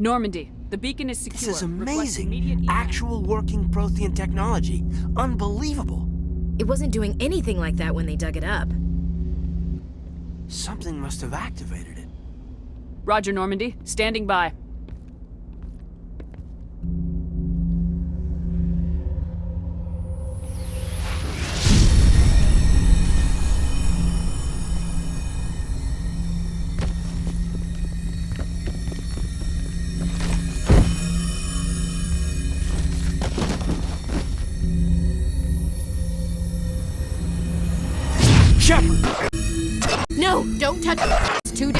Normandy, the beacon is secure. This is Request immediate amazing. evac. Actual working Prothean technology. Unbelievable. It wasn't doing anything like that when they dug it up. Something must have activated it. Roger, Normandy. Standing by. No, don't touch it. It's too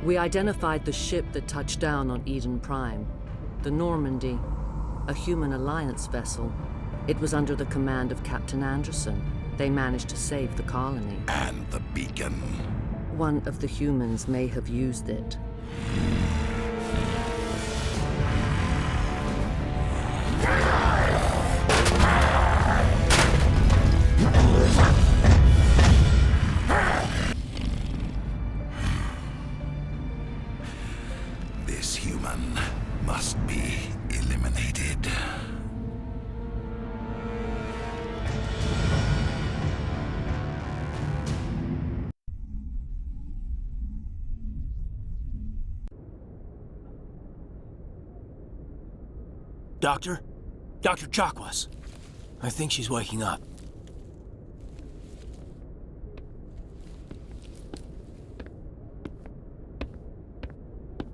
We identified the ship that touched down on Eden Prime, the Normandy, a human alliance vessel. It was under the command of Captain Anderson. They managed to save the colony. And the beacon. One of the humans may have used it. This human must be eliminated. Doctor? Dr. Chakwas. I think she's waking up.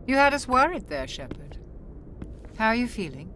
You had us worried there, Shepard. How are you feeling?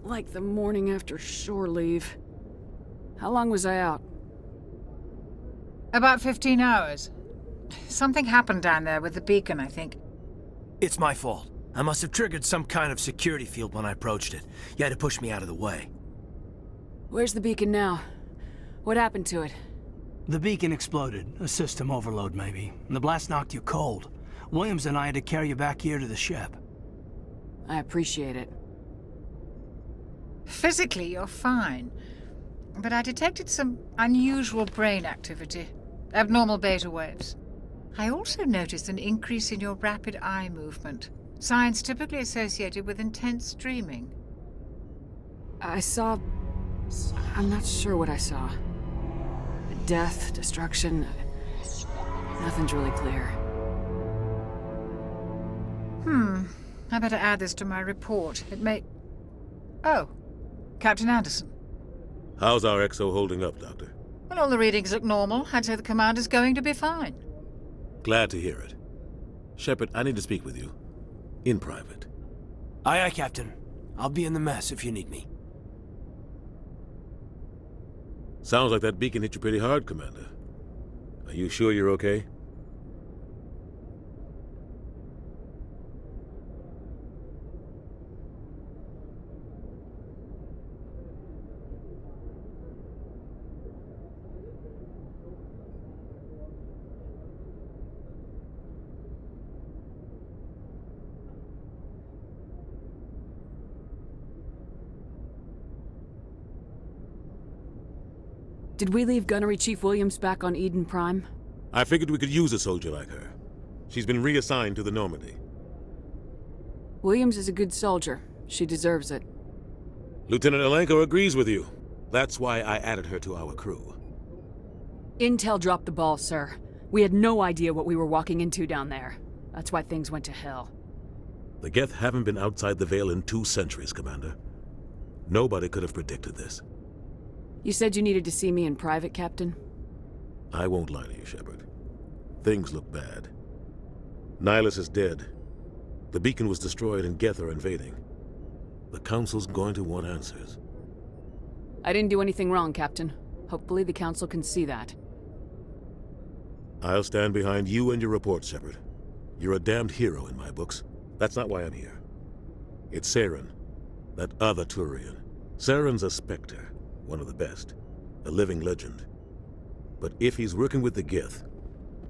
Like the morning after shore leave. How long was I out? About 15 hours. Something happened down there with the beacon, I think. It's my fault. I must have triggered some kind of security field when I approached it. You had to push me out of the way. Where's the beacon now? What happened to it? The beacon exploded. A system overload, maybe. And the blast knocked you cold. Williams and I had to carry you back here to the ship. I appreciate it. Physically, you're fine. But I detected some unusual brain activity. Abnormal beta waves. I also noticed an increase in your rapid eye movement. Signs typically associated with intense dreaming. I saw... I'm not sure what I saw. Death, destruction... Nothing's really clear. I better add this to my report. It may... Oh, Captain Anderson. How's our XO holding up, Doctor? Well, all the readings look normal. I'd say the commander's going to be fine. Glad to hear it. Shepard, I need to speak with you. In private. Aye, aye, Captain. I'll be in the mess if you need me. Sounds like that beacon hit you pretty hard, Commander. Are you sure you're okay? Did we leave Gunnery Chief Williams back on Eden Prime? I figured we could use a soldier like her. She's been reassigned to the Normandy. Williams is a good soldier. She deserves it. Lieutenant Alenko agrees with you. That's why I added her to our crew. Intel dropped the ball, sir. We had no idea what we were walking into down there. That's why things went to hell. The Geth haven't been outside the Veil in 2 centuries, Commander. Nobody could have predicted this. You said you needed to see me in private, Captain? I won't lie to you, Shepard. Things look bad. Nihilus is dead. The beacon was destroyed and Geth are invading. The Council's going to want answers. I didn't do anything wrong, Captain. Hopefully the Council can see that. I'll stand behind you and your report, Shepard. You're a damned hero in my books. That's not why I'm here. It's Saren, that other Turian. Saren's a Spectre, one of the best, a living legend. But if he's working with the Geth,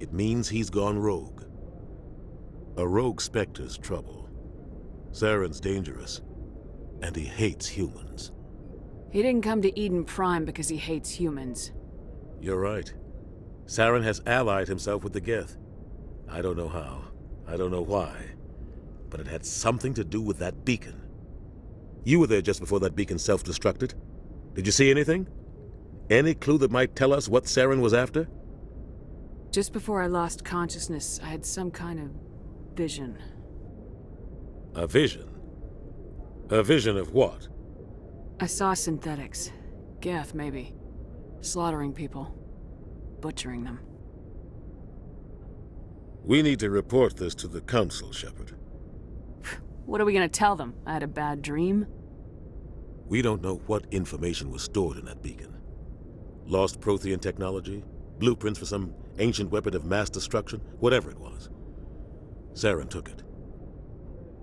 it means he's gone rogue. A rogue Spectre's trouble. Saren's dangerous, and he hates humans. He didn't come to Eden Prime because he hates humans. You're right. Saren has allied himself with the Geth. I don't know how, I don't know why, but it had something to do with that beacon. You were there just before that beacon self-destructed. Did you see anything? Any clue that might tell us what Saren was after? Just before I lost consciousness, I had some kind of vision. A vision? A vision of what? I saw synthetics. Geth, maybe. Slaughtering people. Butchering them. We need to report this to the Council, Shepard. What are we gonna tell them? I had a bad dream? We don't know what information was stored in that beacon. Lost Prothean technology? Blueprints for some ancient weapon of mass destruction? Whatever it was. Saren took it.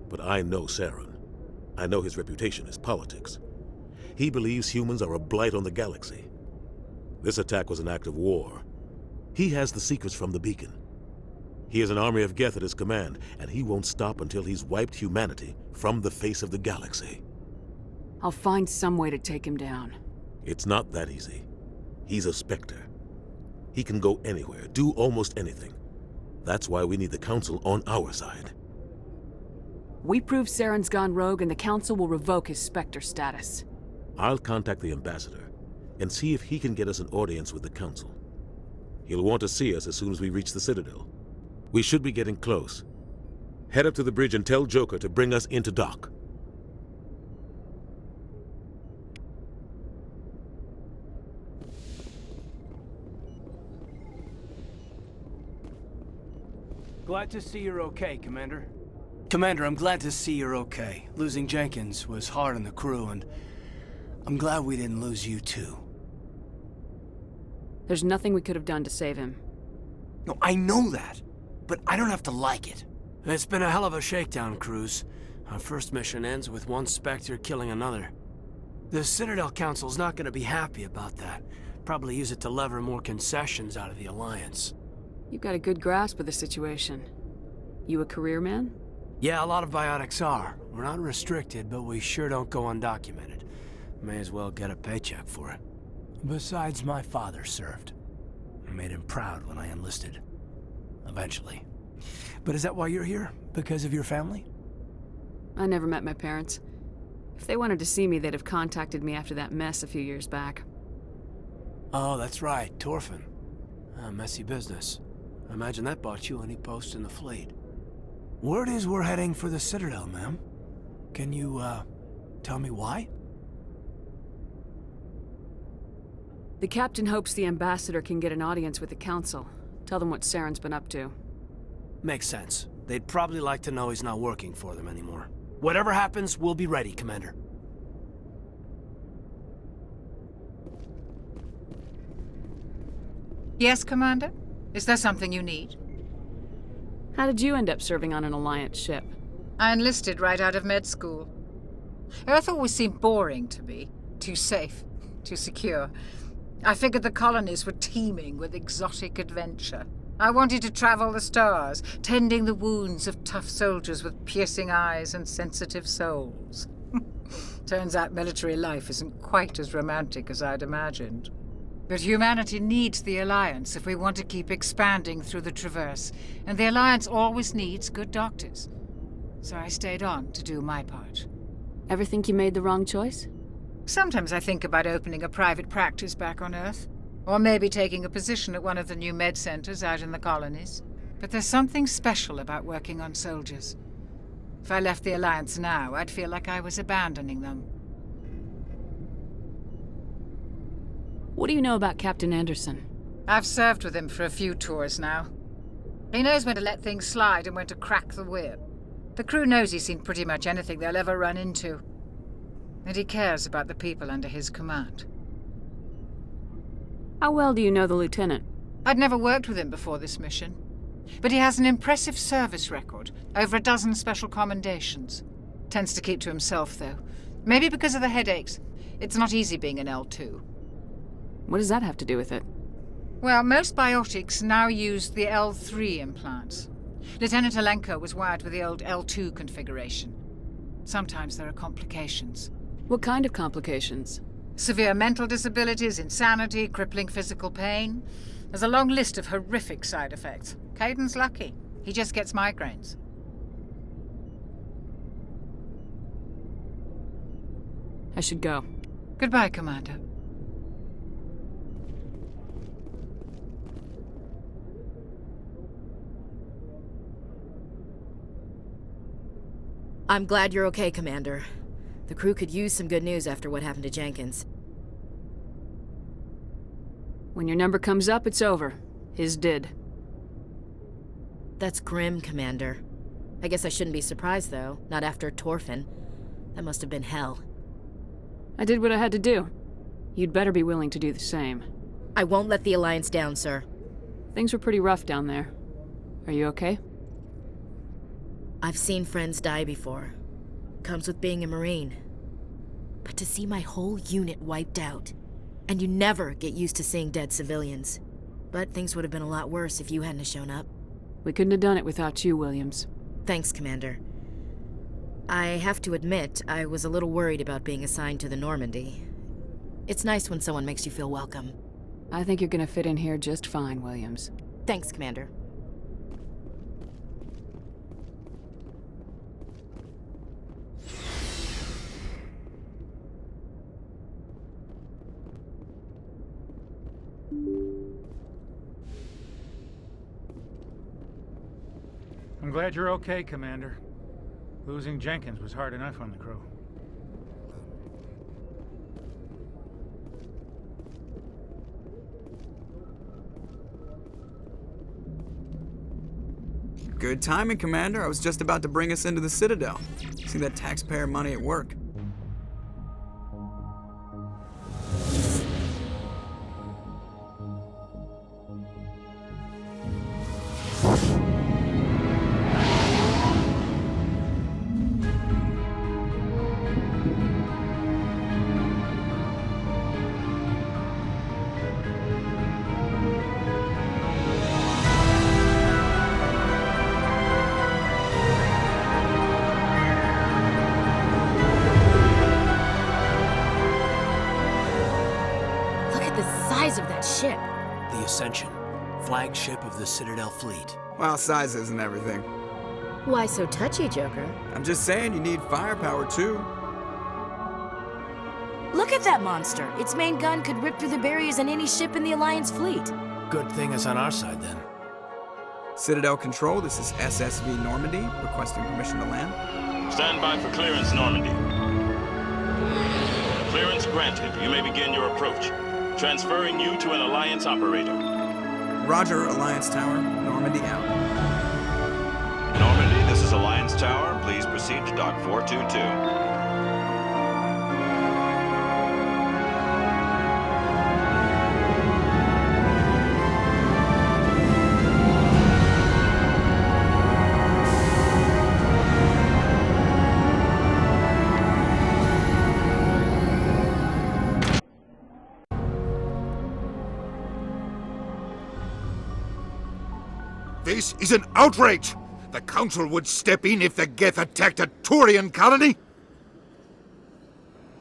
But I know Saren. I know his reputation is politics. He believes humans are a blight on the galaxy. This attack was an act of war. He has the secrets from the beacon. He has an army of Geth at his command, and he won't stop until he's wiped humanity from the face of the galaxy. I'll find some way to take him down. It's not that easy. He's a Spectre. He can go anywhere, do almost anything. That's why we need the Council on our side. We prove Saren's gone rogue and the Council will revoke his Spectre status. I'll contact the Ambassador and see if he can get us an audience with the Council. He'll want to see us as soon as we reach the Citadel. We should be getting close. Head up to the bridge and tell Joker to bring us into dock. Glad to see you're okay, Commander. Commander, I'm glad to see you're okay. Losing Jenkins was hard on the crew, and I'm glad we didn't lose you too. There's nothing we could have done to save him. No, I know that, but I don't have to like it. It's been a hell of a shakedown, Cruz. Our first mission ends with one Spectre killing another. The Citadel Council's not gonna be happy about that. Probably use it to lever more concessions out of the Alliance. You've got a good grasp of the situation. You a career man? Yeah, a lot of biotics are. We're not restricted, but we sure don't go undocumented. May as well get a paycheck for it. Besides, my father served. I made him proud when I enlisted. Eventually. But is that why you're here? Because of your family? I never met my parents. If they wanted to see me, they'd have contacted me after that mess a few years back. Oh, that's right, Torfin. Messy business. I imagine that bought you any post in the fleet. Word is we're heading for the Citadel, ma'am. Can you, tell me why? The captain hopes the ambassador can get an audience with the council. Tell them what Saren's been up to. Makes sense. They'd probably like to know he's not working for them anymore. Whatever happens, we'll be ready, Commander. Yes, Commander? Is there something you need? How did you end up serving on an Alliance ship? I enlisted right out of med school. Earth always seemed boring to me. Too safe, too secure. I figured the colonies were teeming with exotic adventure. I wanted to travel the stars, tending the wounds of tough soldiers with piercing eyes and sensitive souls. Turns out military life isn't quite as romantic as I'd imagined. But humanity needs the Alliance if we want to keep expanding through the Traverse, and the Alliance always needs good doctors. So I stayed on to do my part. Ever think you made the wrong choice? Sometimes I think about opening a private practice back on Earth, or maybe taking a position at one of the new med centers out in the colonies. But there's something special about working on soldiers. If I left the Alliance now, I'd feel like I was abandoning them. What do you know about Captain Anderson? I've served with him for a few tours now. He knows when to let things slide and when to crack the whip. The crew knows he's seen pretty much anything they'll ever run into. And he cares about the people under his command. How well do you know the lieutenant? I'd never worked with him before this mission. But he has an impressive service record, over a dozen special commendations. Tends to keep to himself, though. Maybe because of the headaches. It's not easy being an L2. What does that have to do with it? Well, most biotics now use the L3 implants. Lieutenant Alenko was wired with the old L2 configuration. Sometimes there are complications. What kind of complications? Severe mental disabilities, insanity, crippling physical pain. There's a long list of horrific side effects. Caden's lucky. He just gets migraines. I should go. Goodbye, Commander. I'm glad you're okay, Commander. The crew could use some good news after what happened to Jenkins. When your number comes up, it's over. His did. That's grim, Commander. I guess I shouldn't be surprised, though. Not after Torfin. That must have been hell. I did what I had to do. You'd better be willing to do the same. I won't let the Alliance down, sir. Things were pretty rough down there. Are you okay? I've seen friends die before. Comes with being a Marine. But to see my whole unit wiped out, and you never get used to seeing dead civilians. But things would have been a lot worse if you hadn't shown up. We couldn't have done it without you, Williams. Thanks, Commander. I have to admit, I was a little worried about being assigned to the Normandy. It's nice when someone makes you feel welcome. I think you're gonna fit in here just fine, Williams. Thanks, Commander. I'm glad you're okay, Commander. Losing Jenkins was hard enough on the crew. Good timing, Commander. I was just about to bring us into the Citadel. See that taxpayer money at work. Of that ship. The Ascension, flagship of the Citadel fleet. Well, size isn't everything. Why so touchy, Joker? I'm just saying you need firepower too. Look at that monster! Its main gun could rip through the barriers in any ship in the Alliance fleet. Good thing it's on our side, then. Citadel Control, this is SSV Normandy, requesting permission to land. Stand by for clearance, Normandy. Clearance granted. You may begin your approach. Transferring you to an Alliance operator. Roger, Alliance Tower. Normandy out. Normandy, this is Alliance Tower. Please proceed to Dock 422. This is an outrage! The Council would step in if the Geth attacked a Turian colony?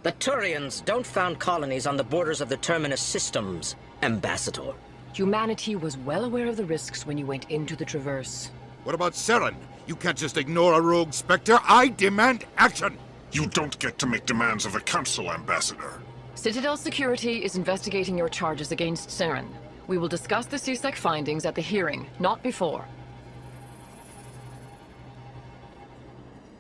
The Turians don't found colonies on the borders of the Terminus systems, Ambassador. Humanity was well aware of the risks when you went into the Traverse. What about Saren? You can't just ignore a rogue Spectre. I demand action! You don't get to make demands of the Council, Ambassador. Citadel Security is investigating your charges against Saren. We will discuss the CSEC findings at the hearing, not before.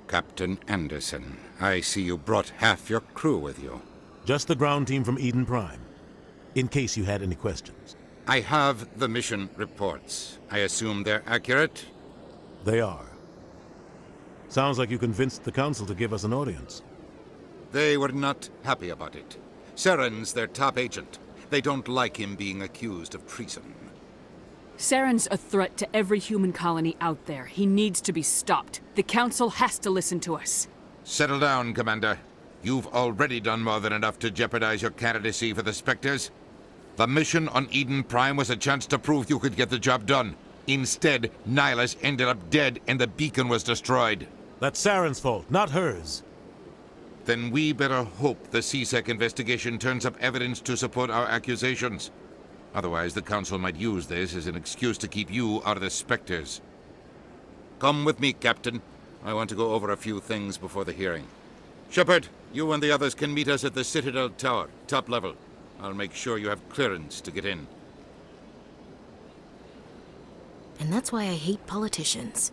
Captain Anderson, I see you brought half your crew with you. Just the ground team from Eden Prime, in case you had any questions. I have the mission reports. I assume they're accurate? They are. Sounds like you convinced the Council to give us an audience. They were not happy about it. Saren's their top agent. They don't like him being accused of treason. Saren's a threat to every human colony out there. He needs to be stopped. The Council has to listen to us. Settle down, Commander. You've already done more than enough to jeopardize your candidacy for the Spectres. The mission on Eden Prime was a chance to prove you could get the job done. Instead, Nihilus ended up dead and the beacon was destroyed. That's Saren's fault, not hers. Then we better hope the CSEC investigation turns up evidence to support our accusations. Otherwise, the Council might use this as an excuse to keep you out of the Spectres. Come with me, Captain. I want to go over a few things before the hearing. Shepard, you and the others can meet us at the Citadel Tower, top level. I'll make sure you have clearance to get in. And that's why I hate politicians.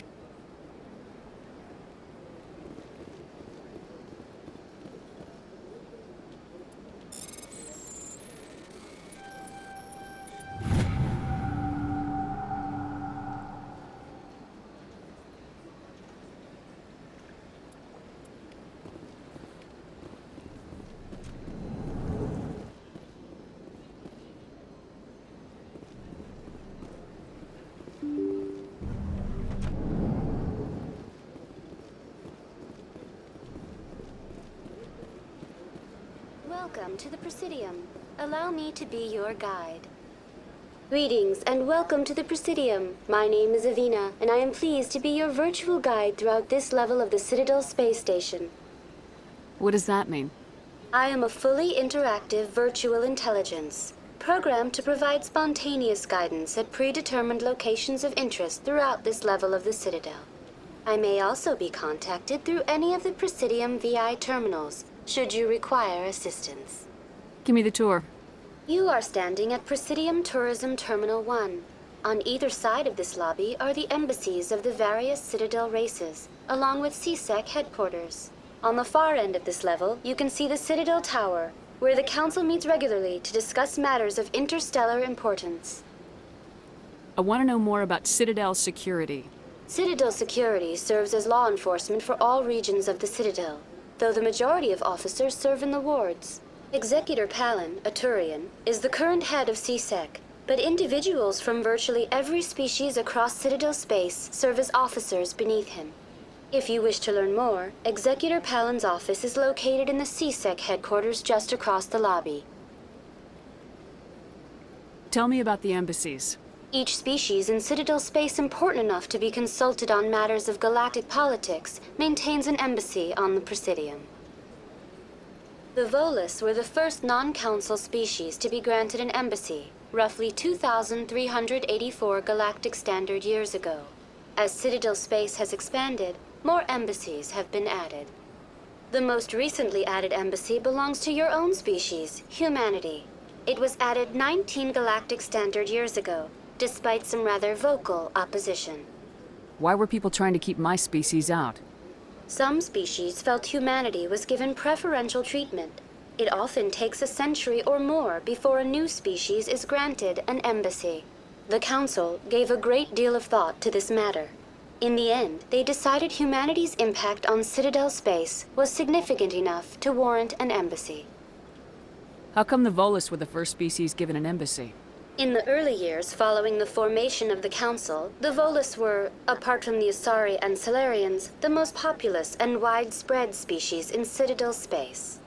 Welcome to the Presidium. Allow me to be your guide. Greetings and welcome to the Presidium. My name is Avina, and I am pleased to be your virtual guide throughout this level of the Citadel Space Station. What does that mean? I am a fully interactive virtual intelligence, programmed to provide spontaneous guidance at predetermined locations of interest throughout this level of the Citadel. I may also be contacted through any of the Presidium VI terminals, should you require assistance. Give me the tour. You are standing at Presidium Tourism Terminal 1. On either side of this lobby are the embassies of the various Citadel races, along with CSEC headquarters. On the far end of this level, you can see the Citadel Tower, where the Council meets regularly to discuss matters of interstellar importance. I want to know more about Citadel security. Citadel security serves as law enforcement for all regions of the Citadel, though the majority of officers serve in the wards. Executor Palin, a Turian, is the current head of CSEC, but individuals from virtually every species across Citadel space serve as officers beneath him. If you wish to learn more, Executor Palin's office is located in the CSEC headquarters just across the lobby. Tell me about the embassies. Each species in Citadel space important enough to be consulted on matters of galactic politics maintains an embassy on the Presidium. The Volus were the first non-council species to be granted an embassy, roughly 2,384 galactic standard years ago. As Citadel space has expanded, more embassies have been added. The most recently added embassy belongs to your own species, humanity. It was added 19 galactic standard years ago, despite some rather vocal opposition. Why were people trying to keep my species out? Some species felt humanity was given preferential treatment. It often takes a century or more before a new species is granted an embassy. The Council gave a great deal of thought to this matter. In the end, they decided humanity's impact on Citadel space was significant enough to warrant an embassy. How come the Volus were the first species given an embassy? In the early years following the formation of the Council, the Volus were, apart from the Asari and Salarians, the most populous and widespread species in Citadel space.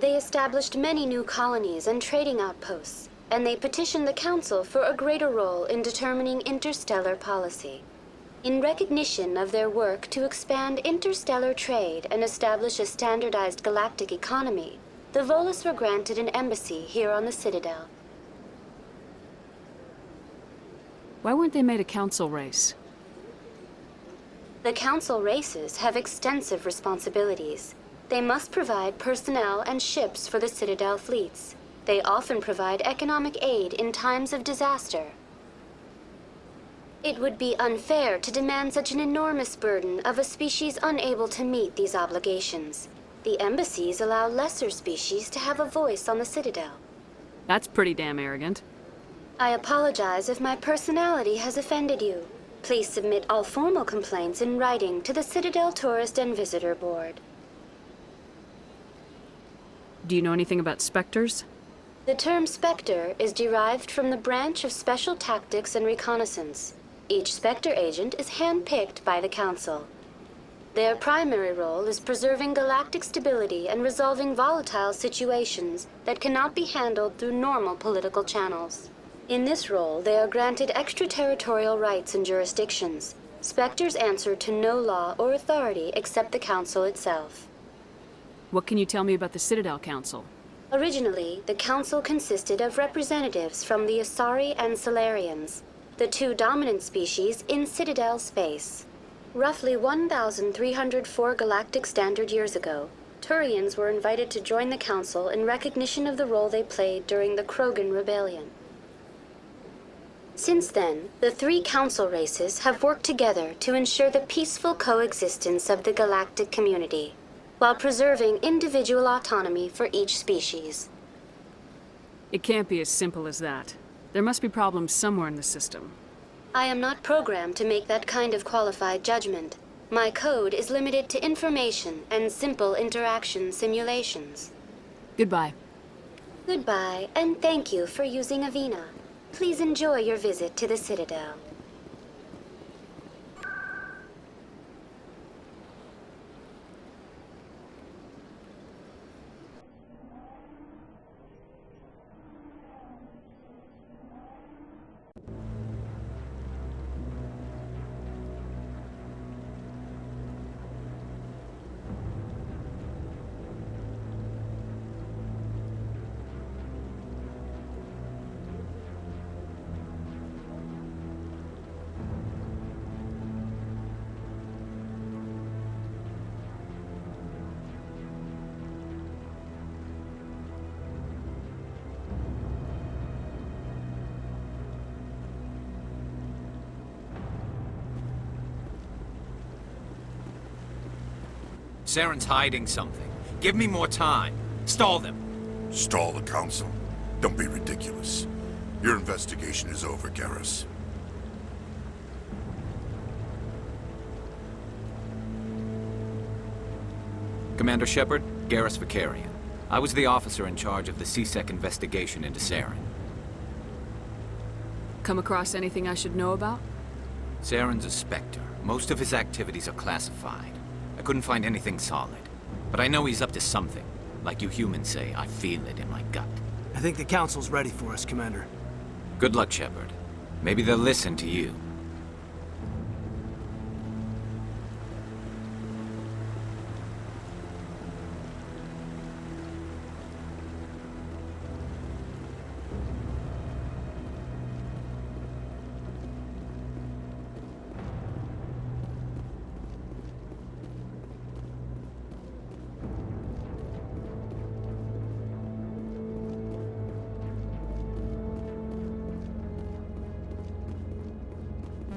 They established many new colonies and trading outposts, and they petitioned the Council for a greater role in determining interstellar policy. In recognition of their work to expand interstellar trade and establish a standardized galactic economy, the Volus were granted an embassy here on the Citadel. Why weren't they made a council race? The Council races have extensive responsibilities. They must provide personnel and ships for the Citadel fleets. They often provide economic aid in times of disaster. It would be unfair to demand such an enormous burden of a species unable to meet these obligations. The embassies allow lesser species to have a voice on the Citadel. That's pretty damn arrogant. I apologize if my personality has offended you. Please submit all formal complaints in writing to the Citadel Tourist and Visitor Board. Do you know anything about specters? The term Spectre is derived from the branch of Special Tactics and Reconnaissance. Each Spectre agent is handpicked by the Council. Their primary role is preserving galactic stability and resolving volatile situations that cannot be handled through normal political channels. In this role, they are granted extraterritorial rights and jurisdictions. Spectres answer to no law or authority except the Council itself. What can you tell me about the Citadel Council? Originally, the Council consisted of representatives from the Asari and Salarians, the two dominant species in Citadel space. Roughly 1,304 galactic standard years ago, Turians were invited to join the Council in recognition of the role they played during the Krogan Rebellion. Since then, the three Council races have worked together to ensure the peaceful coexistence of the galactic community, while preserving individual autonomy for each species. It can't be as simple as that. There must be problems somewhere in the system. I am not programmed to make that kind of qualified judgment. My code is limited to information and simple interaction simulations. Goodbye. Goodbye, and thank you for using Avina. Please enjoy your visit to the Citadel. Saren's hiding something. Give me more time. Stall them. Stall the Council? Don't be ridiculous. Your investigation is over, Garus. Commander Shepard, Garus Vicarian. I was the officer in charge of the CSEC investigation into Saren. Come across anything I should know about? Saren's a Spectre. Most of his activities are classified. I couldn't find anything solid. But I know he's up to something. Like you humans say, I feel it in my gut. I think the Council's ready for us, Commander. Good luck, Shepard. Maybe they'll listen to you.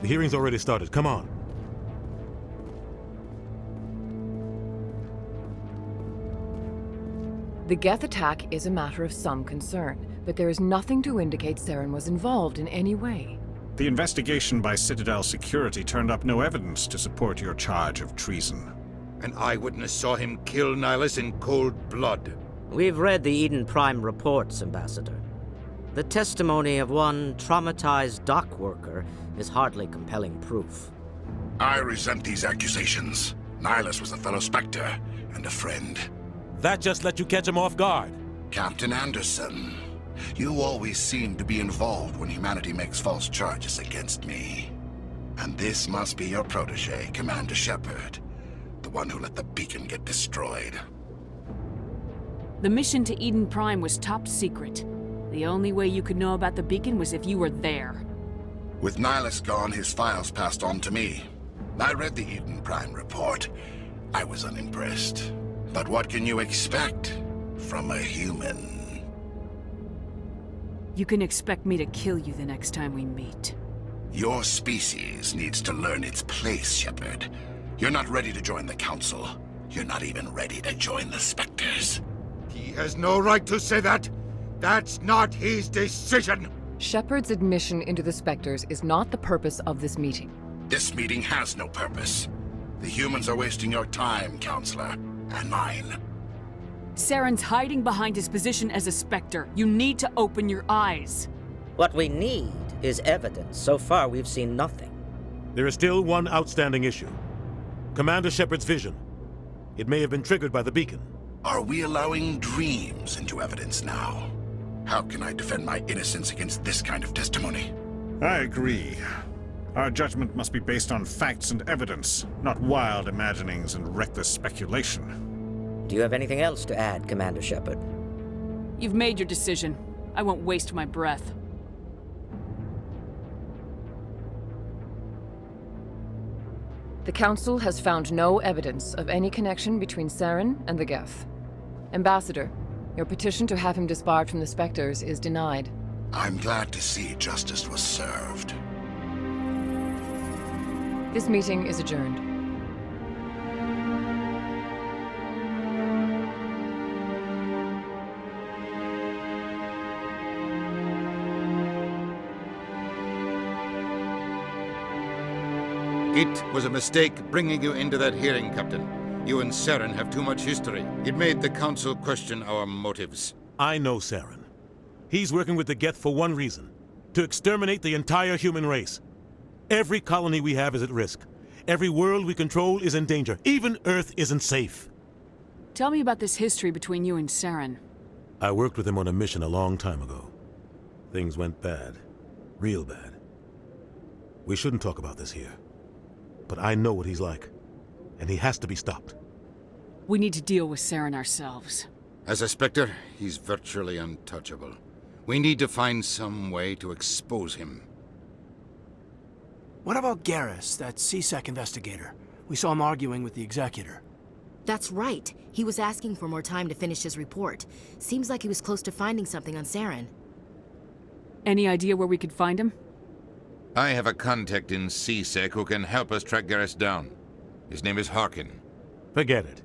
The hearing's already started. Come on. The Geth attack is a matter of some concern, but there is nothing to indicate Saren was involved in any way. The investigation by Citadel Security turned up no evidence to support your charge of treason. An eyewitness saw him kill Nihilus in cold blood. We've read the Eden Prime reports, Ambassador. The testimony of one traumatized dock worker is hardly compelling proof. I resent these accusations. Nihilus was a fellow Spectre and a friend. That just let you catch him off guard. Captain Anderson, you always seem to be involved when humanity makes false charges against me. And this must be your protege, Commander Shepard, the one who let the beacon get destroyed. The mission to Eden Prime was top secret. The only way you could know about the beacon was if you were there. With Nihilus gone, his files passed on to me. I read the Eden Prime report. I was unimpressed. But what can you expect from a human? You can expect me to kill you the next time we meet. Your species needs to learn its place, Shepard. You're not ready to join the Council. You're not even ready to join the Spectres. He has no right to say that. That's not his decision. Shepard's admission into the Spectres is not the purpose of this meeting. This meeting has no purpose. The humans are wasting your time, Counselor. And mine. Saren's hiding behind his position as a Spectre. You need to open your eyes. What we need is evidence. So far, we've seen nothing. There is still one outstanding issue. Commander Shepard's vision. It may have been triggered by the beacon. Are we allowing dreams into evidence now? How can I defend my innocence against this kind of testimony? I agree. Our judgment must be based on facts and evidence, not wild imaginings and reckless speculation. Do you have anything else to add, Commander Shepard? You've made your decision. I won't waste my breath. The Council has found no evidence of any connection between Saren and the Geth. Ambassador, your petition to have him disbarred from the Spectres is denied. I'm glad to see justice was served. This meeting is adjourned. It was a mistake bringing you into that hearing, Captain. You and Saren have too much history. It made the Council question our motives. I know Saren. He's working with the Geth for one reason. To exterminate the entire human race. Every colony we have is at risk. Every world we control is in danger. Even Earth isn't safe. Tell me about this history between you and Saren. I worked with him on a mission a long time ago. Things went bad. Real bad. We shouldn't talk about this here. But I know what he's like. And he has to be stopped. We need to deal with Saren ourselves. As a Spectre, he's virtually untouchable. We need to find some way to expose him. What about Garus, that CSEC investigator? We saw him arguing with the Executor. That's right. He was asking for more time to finish his report. Seems like he was close to finding something on Saren. Any idea where we could find him? I have a contact in CSEC who can help us track Garus down. His name is Harkin. Forget it.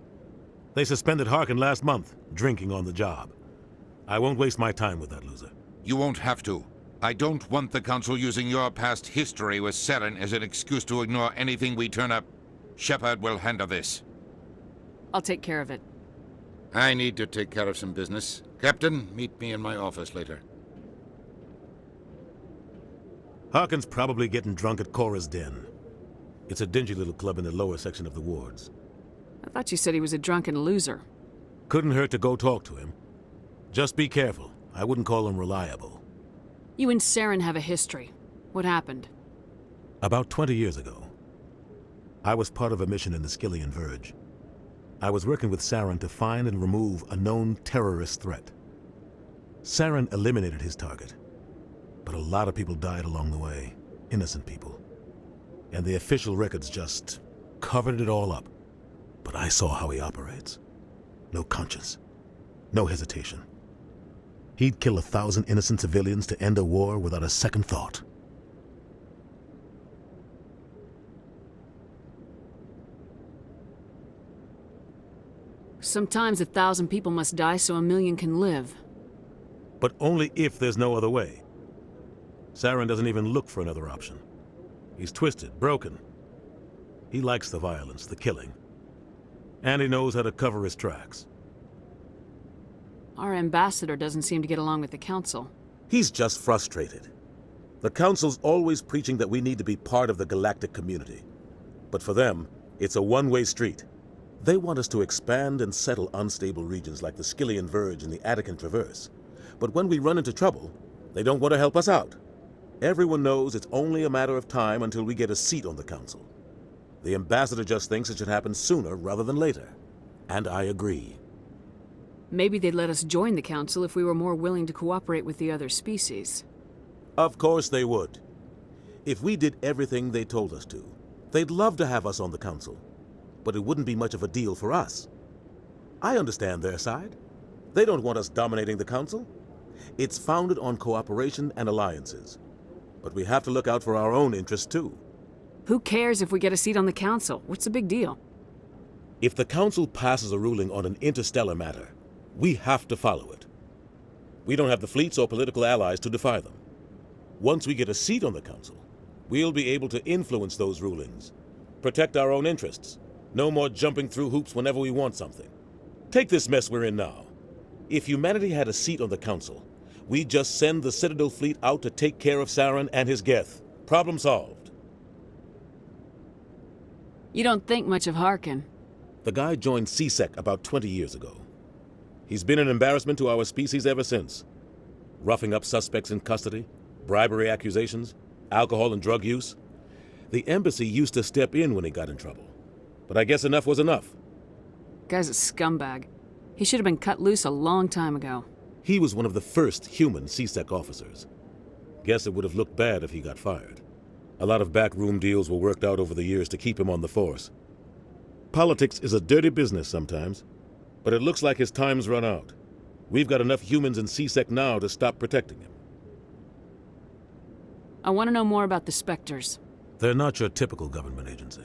They suspended Harkin last month, drinking on the job. I won't waste my time with that loser. You won't have to. I don't want the Council using your past history with Saren as an excuse to ignore anything we turn up. Shepard will handle this. I'll take care of it. I need to take care of some business. Captain, meet me in my office later. Harkin's probably getting drunk at Cora's Den. It's a dingy little club in the lower section of the wards. I thought you said he was a drunken loser. Couldn't hurt to go talk to him. Just be careful. I wouldn't call him reliable. You and Saren have a history. What happened? About 20 years ago, I was part of a mission in the Skillian Verge. I was working with Saren to find and remove a known terrorist threat. Saren eliminated his target, but a lot of people died along the way, innocent people. And the official records just covered it all up. But I saw how he operates. No conscience, no hesitation. He'd kill 1,000 innocent civilians to end a war without a second thought. Sometimes 1,000 people must die so 1,000,000 can live. But only if there's no other way. Saren doesn't even look for another option. He's twisted, broken. He likes the violence, the killing. And he knows how to cover his tracks. Our ambassador doesn't seem to get along with the Council. He's just frustrated. The Council's always preaching that we need to be part of the galactic community. But for them, it's a one-way street. They want us to expand and settle unstable regions like the Skillian Verge and the Attican Traverse. But when we run into trouble, they don't want to help us out. Everyone knows it's only a matter of time until we get a seat on the Council. The ambassador just thinks it should happen sooner rather than later. And I agree. Maybe they'd let us join the Council if we were more willing to cooperate with the other species. Of course they would. If we did everything they told us to, they'd love to have us on the Council. But it wouldn't be much of a deal for us. I understand their side. They don't want us dominating the Council. It's founded on cooperation and alliances. But we have to look out for our own interests too. Who cares if we get a seat on the Council? What's the big deal? If the Council passes a ruling on an interstellar matter, we have to follow it. We don't have the fleets or political allies to defy them. Once we get a seat on the Council, we'll be able to influence those rulings, protect our own interests. No more jumping through hoops whenever we want something. Take this mess we're in now. If humanity had a seat on the Council, we'd just send the Citadel fleet out to take care of Saren and his Geth. Problem solved. You don't think much of Harkin. The guy joined CSEC about 20 years ago. He's been an embarrassment to our species ever since. Roughing up suspects in custody, bribery accusations, alcohol and drug use. The embassy used to step in when he got in trouble. But I guess enough was enough. Guy's a scumbag. He should have been cut loose a long time ago. He was one of the first human CSEC officers. Guess it would have looked bad if he got fired. A lot of backroom deals were worked out over the years to keep him on the force. Politics is a dirty business sometimes, but it looks like his time's run out. We've got enough humans in CSEC now to stop protecting him. I want to know more about the Spectres. They're not your typical government agency.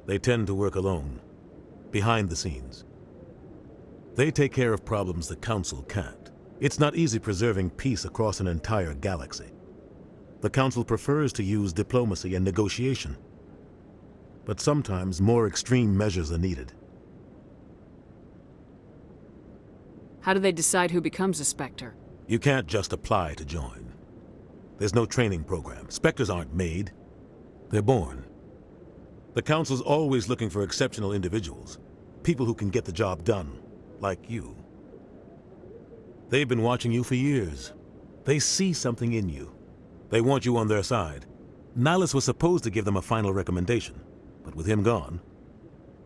They tend to work alone, behind the scenes. They take care of problems the Council can't. It's not easy preserving peace across an entire galaxy. The Council prefers to use diplomacy and negotiation. But sometimes more extreme measures are needed. How do they decide who becomes a Spectre? You can't just apply to join. There's no training program. Spectres aren't made. They're born. The Council's always looking for exceptional individuals. People who can get the job done, like you. They've been watching you for years. They see something in you. They want you on their side. Nihilus was supposed to give them a final recommendation, but with him gone,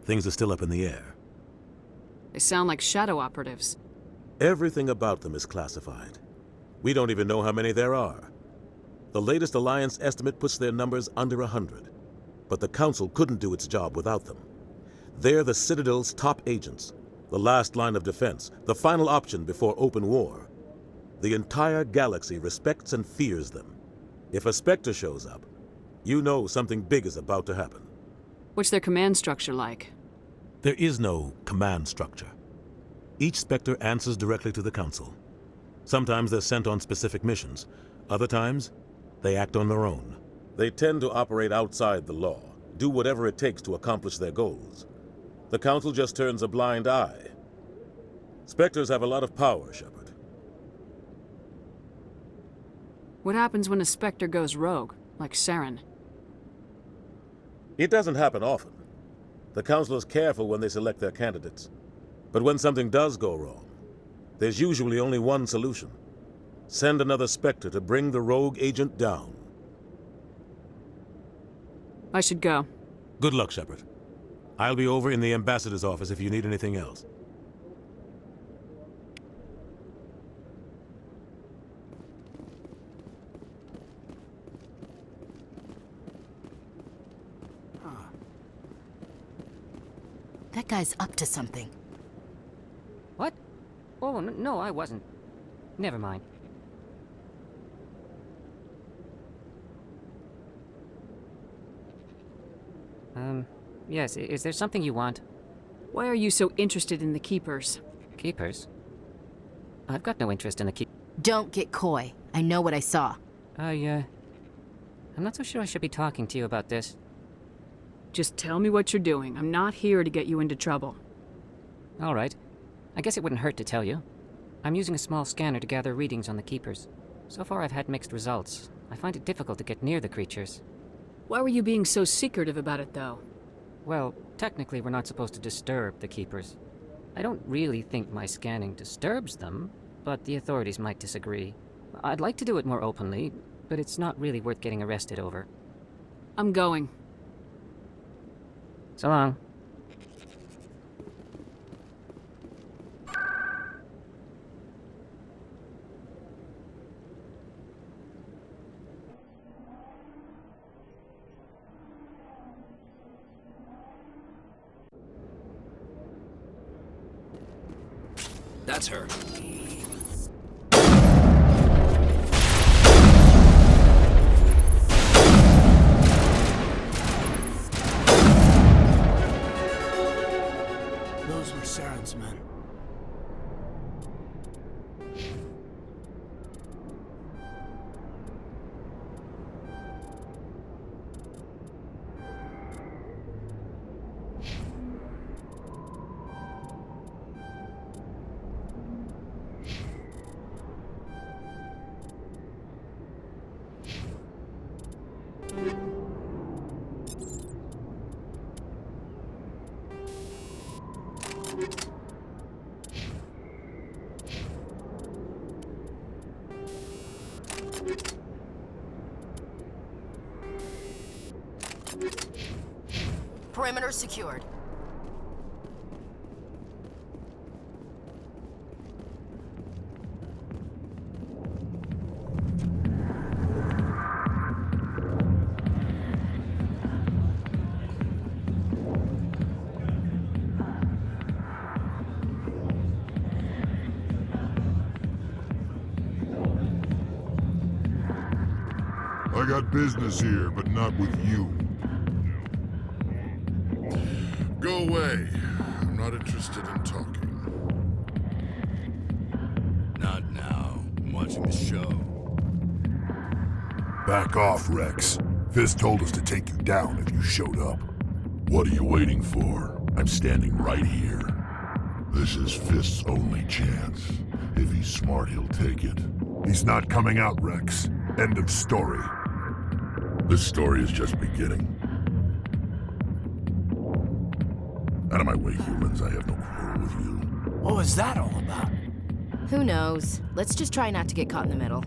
things are still up in the air. They sound like shadow operatives. Everything about them is classified. We don't even know how many there are. The latest Alliance estimate puts their numbers under 100. But the Council couldn't do its job without them. They're the Citadel's top agents, the last line of defense, the final option before open war. The entire galaxy respects and fears them. If a Spectre shows up, you know something big is about to happen. What's their command structure like? There is no command structure. Each Spectre answers directly to the Council. Sometimes they're sent on specific missions. Other times, they act on their own. They tend to operate outside the law, do whatever it takes to accomplish their goals. The Council just turns a blind eye. Spectres have a lot of power, Shepard. What happens when a Spectre goes rogue, like Saren? It doesn't happen often. The Council is careful when they select their candidates. But when something does go wrong, there's usually only one solution. Send another Spectre to bring the rogue agent down. I should go. Good luck, Shepard. I'll be over in the ambassador's office if you need anything else. That guy's up to something. What? Oh, no, I wasn't. Never mind. Yes, is there something you want? Why are you so interested in the Keepers? Keepers? I've got no interest in the keep. Don't get coy. I know what I saw. I'm not so sure I should be talking to you about this. Just tell me what you're doing. I'm not here to get you into trouble. All right. I guess it wouldn't hurt to tell you. I'm using a small scanner to gather readings on the Keepers. So far I've had mixed results. I find it difficult to get near the creatures. Why were you being so secretive about it, though? Well, technically we're not supposed to disturb the Keepers. I don't really think my scanning disturbs them, but the authorities might disagree. I'd like to do it more openly, but it's not really worth getting arrested over. I'm going. So long. That's her. Those were Saren's men. Perimeter secured. I got business here, but not with you. Go away. I'm not interested in talking. Not now. I'm watching the show. Back off, Rex. Fist told us to take you down if you showed up. What are you waiting for? I'm standing right here. This is Fist's only chance. If he's smart, he'll take it. He's not coming out, Rex. End of story. This story is just beginning. Out of my way, humans. I have no quarrel with you. What was that all about? Who knows? Let's just try not to get caught in the middle.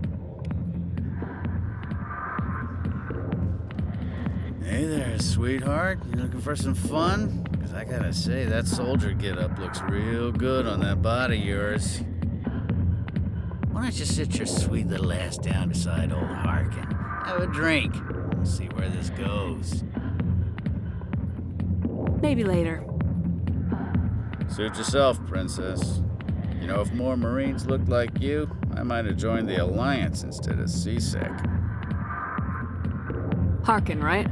Hey there, sweetheart. You looking for some fun? Because I gotta say, that soldier get-up looks real good on that body of yours. Why don't you sit your sweet little ass down beside old Harkin? Have a drink. See where this goes. Maybe later. Suit yourself, princess. You know, if more Marines looked like you, I might have joined the Alliance instead of CSEC. Harkin, right?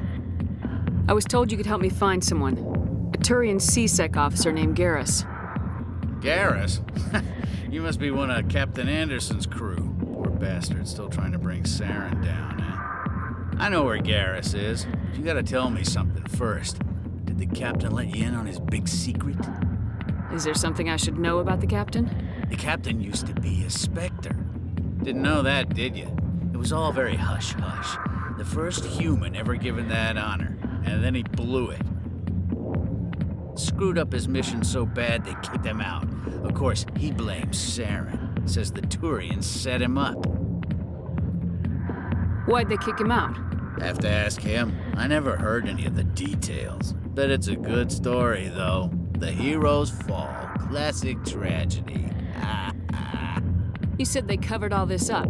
I was told you could help me find someone. A Turian CSEC officer named Garus. Garus? You must be one of Captain Anderson's crew. Poor bastard, still trying to bring Saren down, huh? I know where Garus is, but you gotta tell me something first. Did the captain let you in on his big secret? Is there something I should know about the captain? The captain used to be a Spectre. Didn't know that, did you? It was all very hush-hush. The first human ever given that honor, and then he blew it. Screwed up his mission so bad they kicked him out. Of course, he blames Saren. Says the Turians set him up. Why'd they kick him out? Have to ask him. I never heard any of the details. Bet it's a good story, though. The heroes fall. Classic tragedy. You said they covered all this up.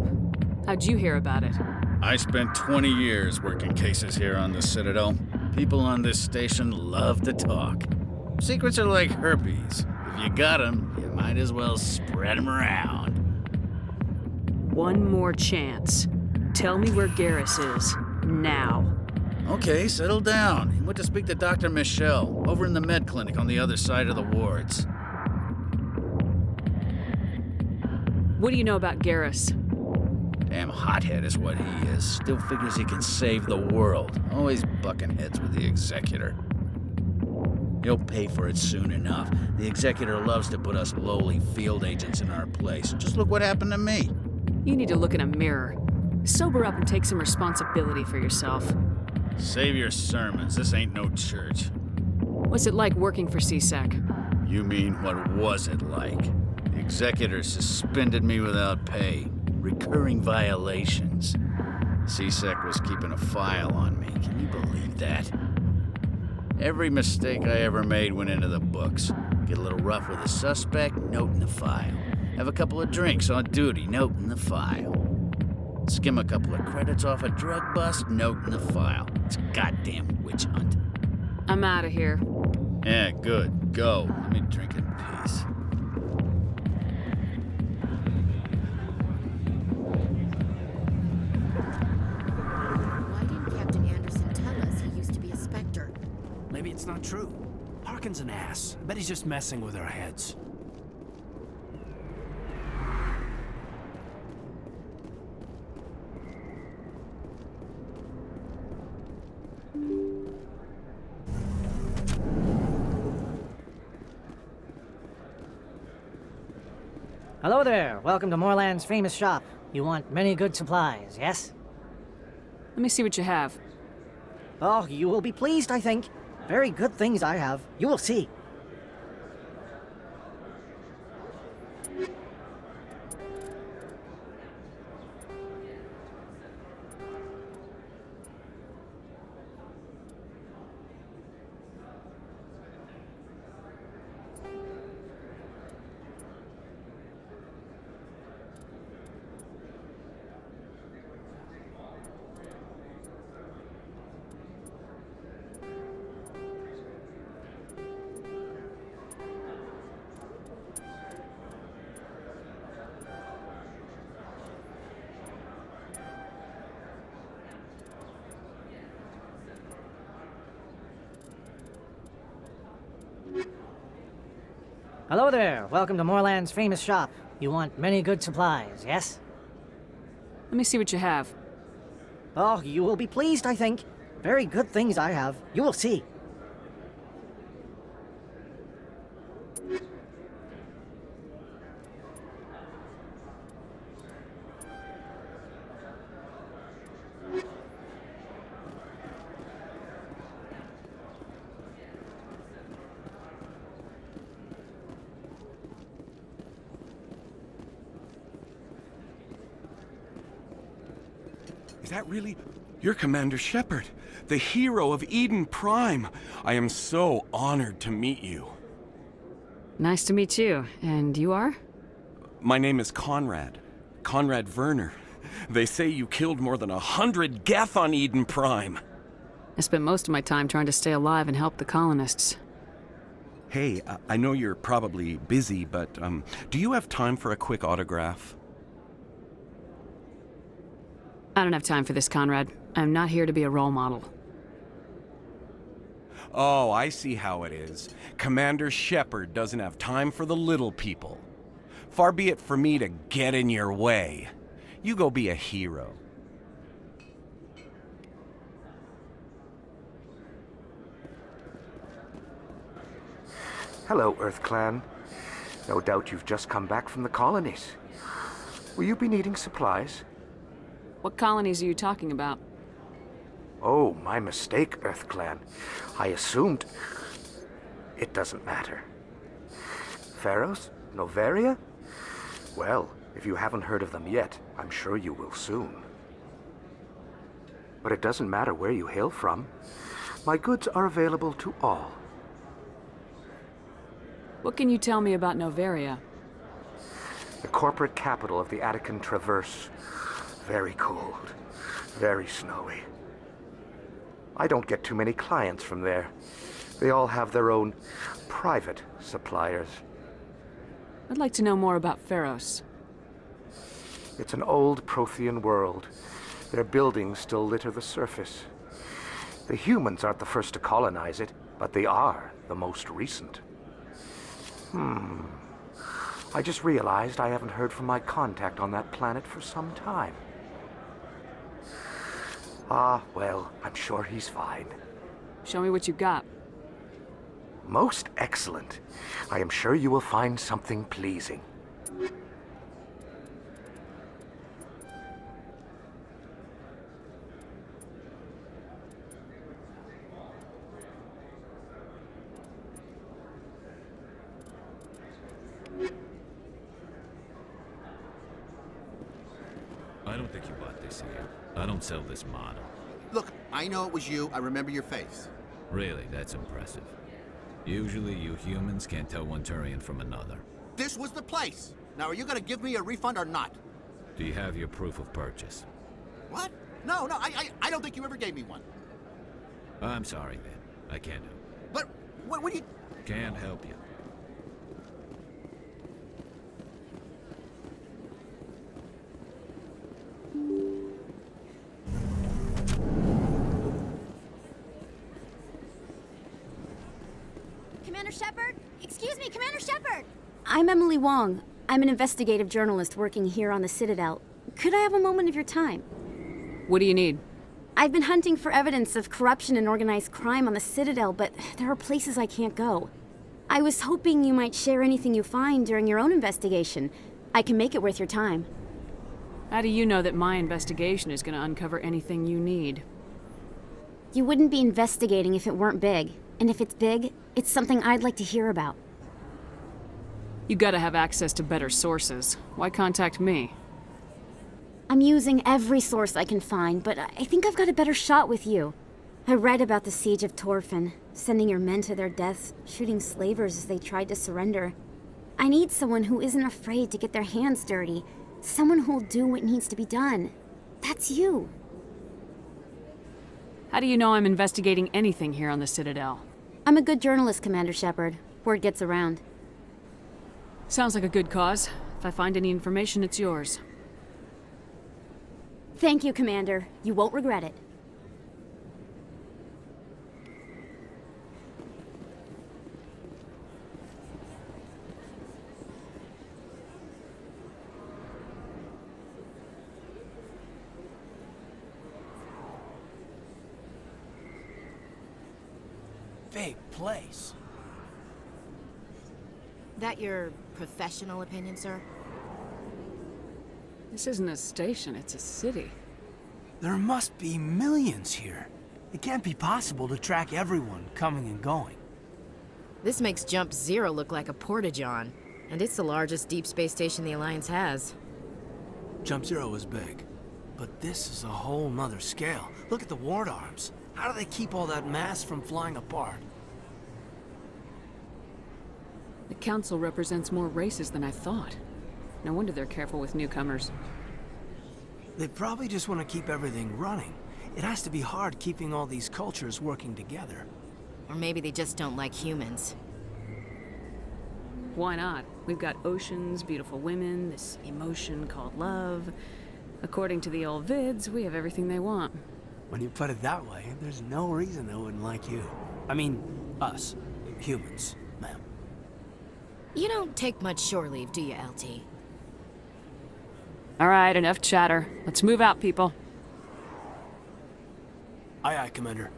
How'd you hear about it? I spent 20 years working cases here on the Citadel. People on this station love to talk. Secrets are like herpes. If you got them, you might as well spread them around. One more chance. Tell me where Garus is. Now. Okay, settle down. He went to speak to Dr. Mishel, over in the med clinic on the other side of the wards. What do you know about Garus? Damn hothead is what he is. Still figures he can save the world. Always bucking heads with the Executor. He'll pay for it soon enough. The Executor loves to put us lowly field agents in our place. Just look what happened to me. You need to look in a mirror. Sober up and take some responsibility for yourself. Save your sermons. This ain't no church. What's it like working for CSEC? You mean, what was it like? The Executor suspended me without pay. Recurring violations. CSEC was keeping a file on me. Can you believe that? Every mistake I ever made went into the books. Get a little rough with a suspect, note in the file. Have a couple of drinks on duty, note in the file. Skim a couple of credits off a drug bust, note in the file. It's a goddamn witch hunt. I'm out of here. Yeah, good. Go. Let me drink in peace. Why didn't Captain Anderson tell us he used to be a Spectre? Maybe it's not true. Harkin's an ass. I bet he's just messing with our heads. Hello there. Welcome to Moorland's famous shop. You want many good supplies, yes? Let me see what you have. Oh, you will be pleased, I think. Very good things I have. You will see. Hello there. Welcome to Moorland's famous shop. You want many good supplies, yes? Let me see what you have. Oh, you will be pleased, I think. Very good things I have. You will see. Is that really... You're Commander Shepard, the hero of Eden Prime. I am so honored to meet you. Nice to meet you. And you are? My name is Conrad. Conrad Werner. They say you killed more than 100 Geth on Eden Prime. I spent most of my time trying to stay alive and help the colonists. Hey, I know you're probably busy, but do you have time for a quick autograph? I don't have time for this, Conrad. I'm not here to be a role model. Oh, I see how it is. Commander Shepard doesn't have time for the little people. Far be it for me to get in your way. You go be a hero. Hello, Earth Clan. No doubt you've just come back from the colonies. Will you be needing supplies? What colonies are you talking about? Oh, my mistake, Earth Clan. I assumed... It doesn't matter. Pharos? Noveria? Well, if you haven't heard of them yet, I'm sure you will soon. But it doesn't matter where you hail from. My goods are available to all. What can you tell me about Noveria? The corporate capital of the Attican Traverse. Very cold, very snowy. I don't get too many clients from there. They all have their own private suppliers. I'd like to know more about Pharos. It's an old Prothean world. Their buildings still litter the surface. The humans aren't the first to colonize it, but they are the most recent. I just realized I haven't heard from my contact on that planet for some time. Ah, well, I'm sure he's fine. Show me what you got. Most excellent. I am sure you will find something pleasing. I don't think you bought this here. I don't sell this model. Look, I know it was you. I remember your face. Really, that's impressive. Usually you humans can't tell one Turian from another. This was the place. Now, are you gonna give me a refund or not? Do you have your proof of purchase? What? No, I don't think you ever gave me one. I'm sorry, then. I can't help. But, what do you... Can't help you. Commander Shepard? Excuse me, Commander Shepard! I'm Emily Wong. I'm an investigative journalist working here on the Citadel. Could I have a moment of your time? What do you need? I've been hunting for evidence of corruption and organized crime on the Citadel, but there are places I can't go. I was hoping you might share anything you find during your own investigation. I can make it worth your time. How do you know that my investigation is going to uncover anything you need? You wouldn't be investigating if it weren't big. And if it's big, it's something I'd like to hear about. You gotta have access to better sources. Why contact me? I'm using every source I can find, but I think I've got a better shot with you. I read about the siege of Torfin, sending your men to their deaths, shooting slavers as they tried to surrender. I need someone who isn't afraid to get their hands dirty. Someone who'll do what needs to be done. That's you. How do you know I'm investigating anything here on the Citadel? I'm a good journalist, Commander Shepard. Word gets around. Sounds like a good cause. If I find any information, it's yours. Thank you, Commander. You won't regret it. Big place. That your professional opinion, sir? This isn't a station, it's a city. There must be millions here. It can't be possible to track everyone coming and going. This makes Jump Zero look like a porta-john, and it's the largest deep space station the Alliance has. Jump Zero is big, but this is a whole nother scale. Look at the ward arms. How do they keep all that mass from flying apart? The Council represents more races than I thought. No wonder they're careful with newcomers. They probably just want to keep everything running. It has to be hard keeping all these cultures working together. Or maybe they just don't like humans. Why not? We've got oceans, beautiful women, this emotion called love. According to the old vids, we have everything they want. When you put it that way, there's no reason they wouldn't like you. I mean, us. Humans, ma'am. You don't take much shore leave, do you, LT? All right, enough chatter. Let's move out, people. Aye, aye, Commander.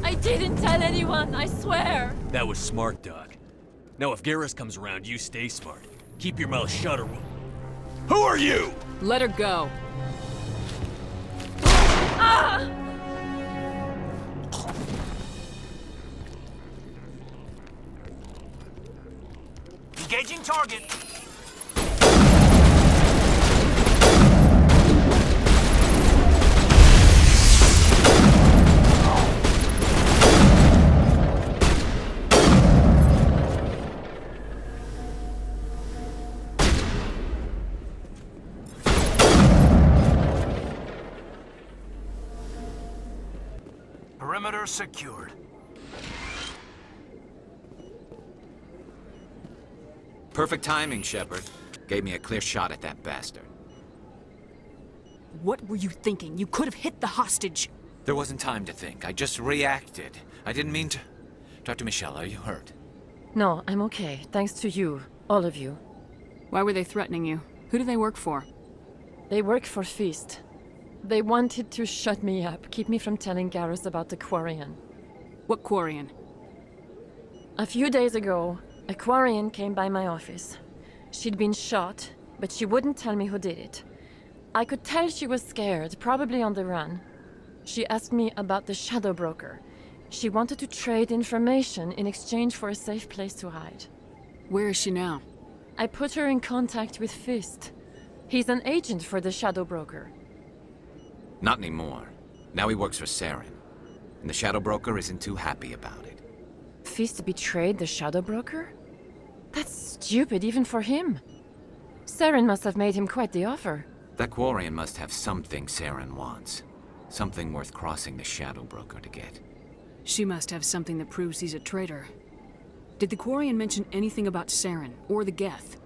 I didn't tell anyone, I swear! That was smart, Doc. Now if Garus comes around, you stay smart. Keep your mouth shut or we'll... Who are you? Let her go. Ah! Engaging target. Perimeter secured. Perfect timing, Shepard. Gave me a clear shot at that bastard. What were you thinking? You could have hit the hostage. There wasn't time to think. I just reacted. I didn't mean to... Dr. Mishel, are you hurt? No, I'm okay. Thanks to you. All of you. Why were they threatening you? Who do they work for? They work for Fist. They wanted to shut me up, keep me from telling Garus about the Quarian. What Quarian? A few days ago, a Quarian came by my office. She'd been shot, but she wouldn't tell me who did it. I could tell she was scared, probably on the run. She asked me about the Shadow Broker. She wanted to trade information in exchange for a safe place to hide. Where is she now? I put her in contact with Fist. He's an agent for the Shadow Broker. Not anymore. Now he works for Saren. And the Shadow Broker isn't too happy about it. Fist betrayed the Shadow Broker? That's stupid even for him. Saren must have made him quite the offer. That Quarian must have something Saren wants. Something worth crossing the Shadow Broker to get. She must have something that proves he's a traitor. Did the Quarian mention anything about Saren or the Geth?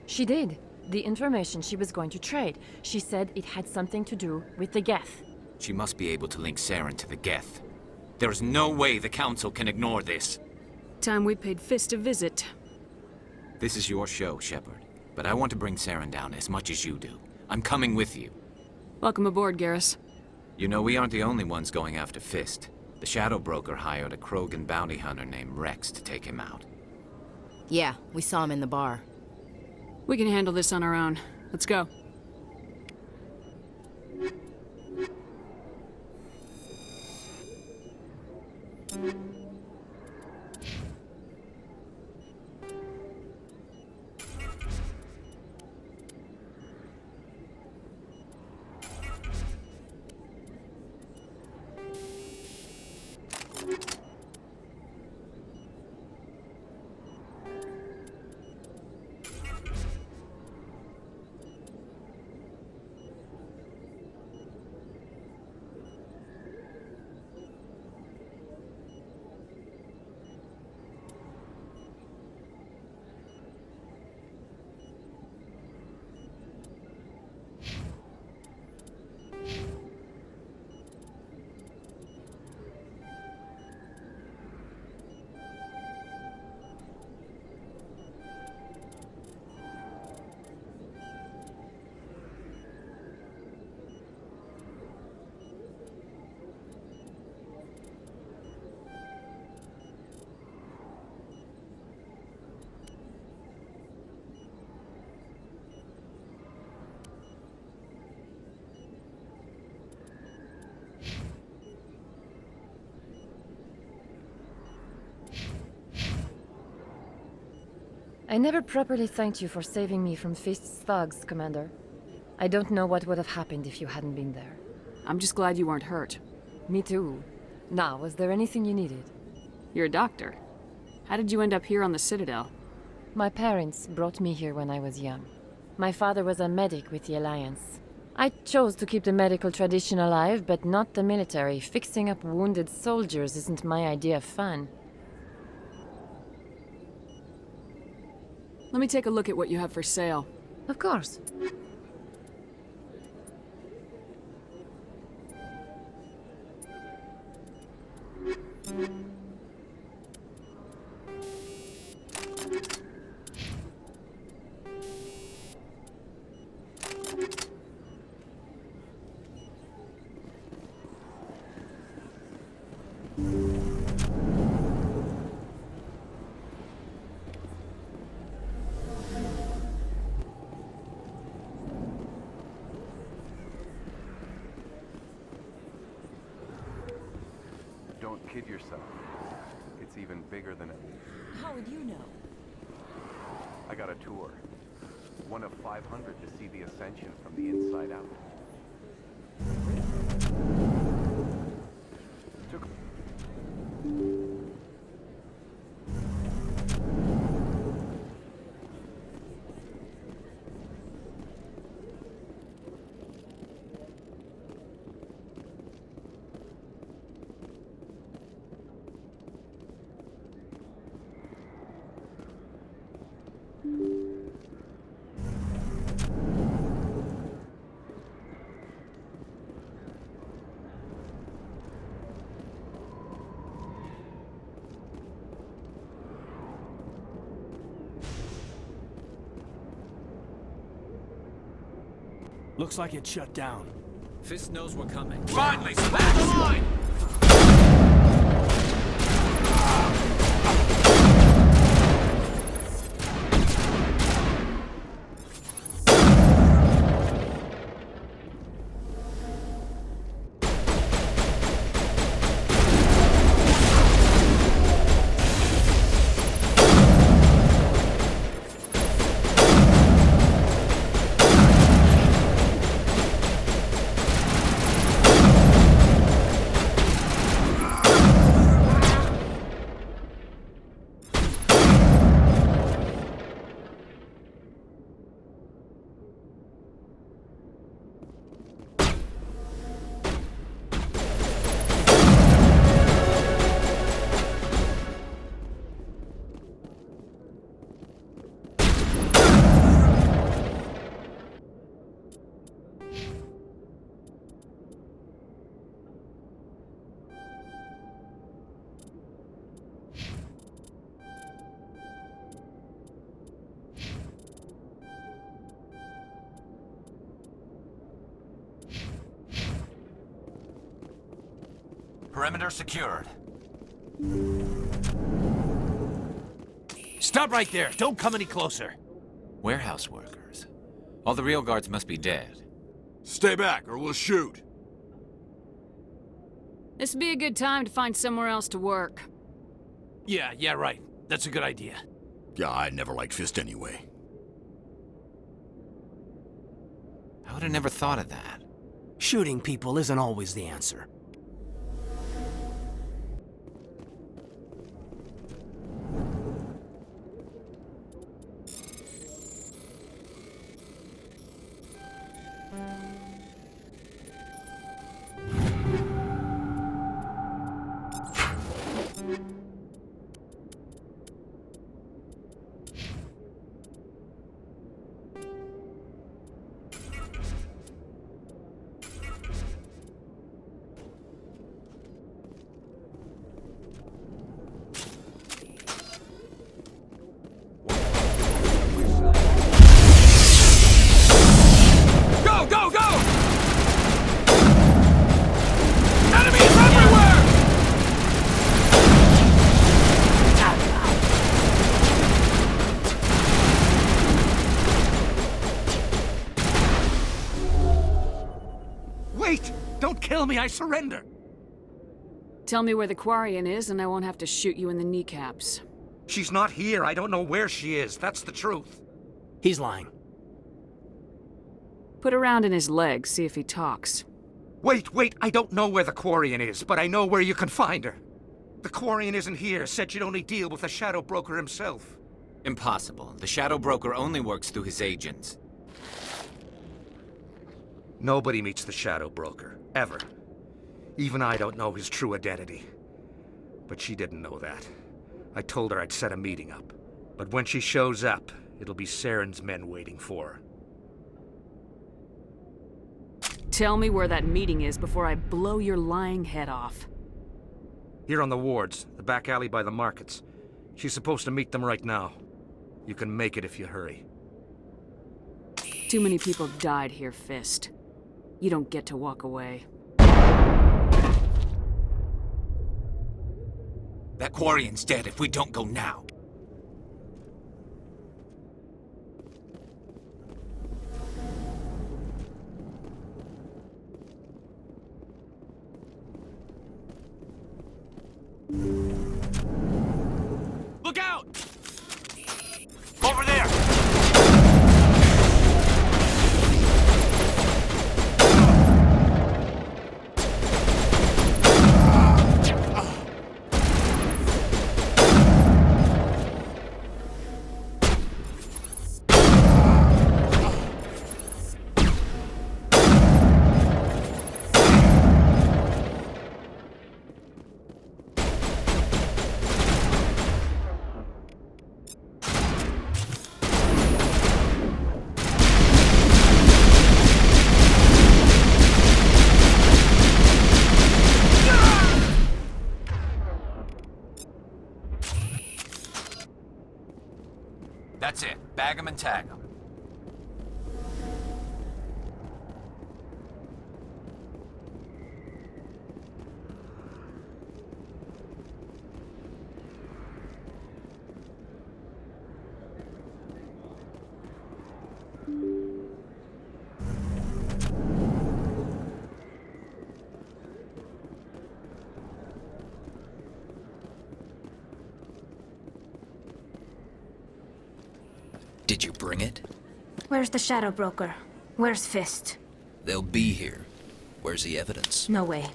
She did. The information she was going to trade. She said it had something to do with the Geth. She must be able to link Saren to the Geth. There is no way the Council can ignore this. Time we paid Fist a visit. This is your show, Shepard. But I want to bring Saren down as much as you do. I'm coming with you. Welcome aboard, Garus. You know, we aren't the only ones going after Fist. The Shadow Broker hired a Krogan bounty hunter named Rex to take him out. Yeah, we saw him in the bar. We can handle this on our own. Let's go. I never properly thanked you for saving me from Fist's thugs, Commander. I don't know what would have happened if you hadn't been there. I'm just glad you weren't hurt. Me too. Now, was there anything you needed? You're a doctor. How did you end up here on the Citadel? My parents brought me here when I was young. My father was a medic with the Alliance. I chose to keep the medical tradition alive, but not the military. Fixing up wounded soldiers isn't my idea of fun. Let me take a look at what you have for sale. Of course. Don't kid yourself. It's even bigger than it. How would you know? I got a tour. One of 500 to see the Ascension from the inside out. Took... Looks like it's shut down. Fist knows we're coming. Finally, smash the line! Perimeter secured. Stop right there. Don't come any closer. Warehouse workers. All the real guards must be dead. Stay back or we'll shoot. This would be a good time to find somewhere else to work. Yeah, right. That's a good idea. Yeah, I never liked Fist anyway. I would have never thought of that. Shooting people isn't always the answer. Kill me, I surrender! Tell me where the Quarian is and I won't have to shoot you in the kneecaps. She's not here. I don't know where she is. That's the truth. He's lying. Put a round in his leg, see if he talks. Wait, I don't know where the Quarian is, but I know where you can find her. The Quarian isn't here, said you'd only deal with the Shadow Broker himself. Impossible. The Shadow Broker only works through his agents. Nobody meets the Shadow Broker, ever. Even I don't know his true identity. But she didn't know that. I told her I'd set a meeting up. But when she shows up, it'll be Saren's men waiting for her. Tell me where that meeting is before I blow your lying head off. Here on the wards, the back alley by the markets. She's supposed to meet them right now. You can make it if you hurry. Too many people died here, Fist. You don't get to walk away. That Quarian's dead if we don't go now. Look out! Over there! That's it. Bag 'em and tag 'em. you bring it? Where's the Shadow Broker? Where's Fist? They'll be here. Where's the evidence? No way.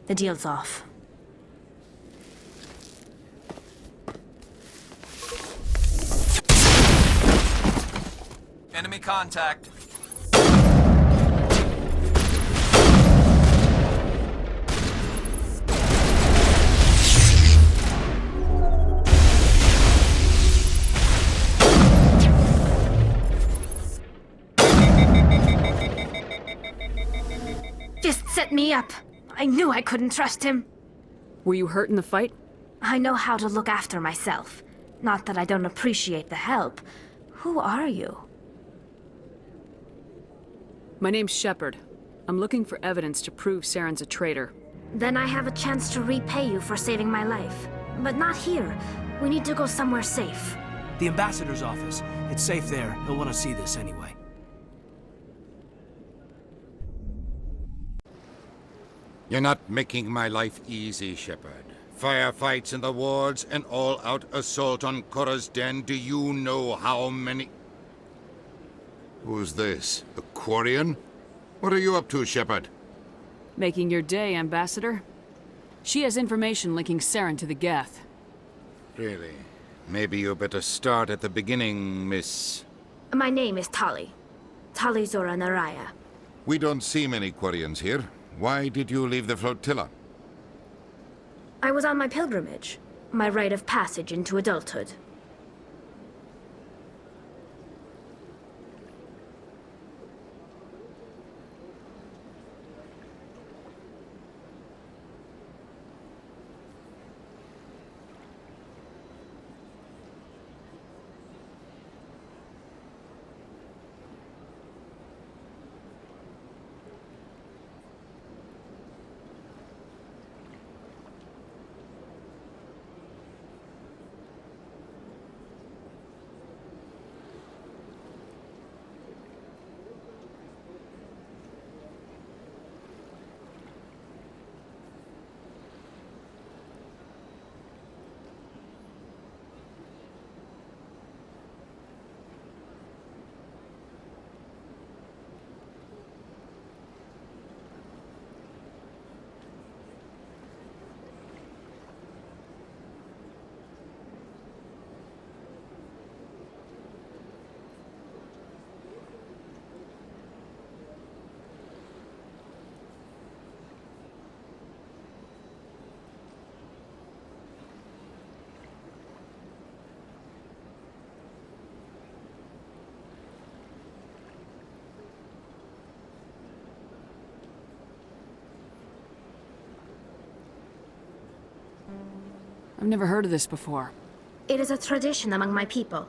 The deal's off. Enemy contact. Fist set me up. I knew I couldn't trust him. Were you hurt in the fight? I know how to look after myself. Not that I don't appreciate the help. Who are you? My name's Shepard. I'm looking for evidence to prove Saren's a traitor. Then I have a chance to repay you for saving my life. But not here. We need to go somewhere safe. The ambassador's office. It's safe there. He'll want to see this anyway. You're not making my life easy, Shepard. Firefights in the wards, an all-out assault on Korra's den. Do you know how many... Who's this? A Quarian? What are you up to, Shepard? Making your day, Ambassador. She has information linking Saren to the Geth. Really? Maybe you better start at the beginning, Miss... My name is Tali. Tali Zora Naraya. We don't see many Quarians here. Why did you leave the flotilla? I was on my pilgrimage. My rite of passage into adulthood. I've never heard of this before. It is a tradition among my people.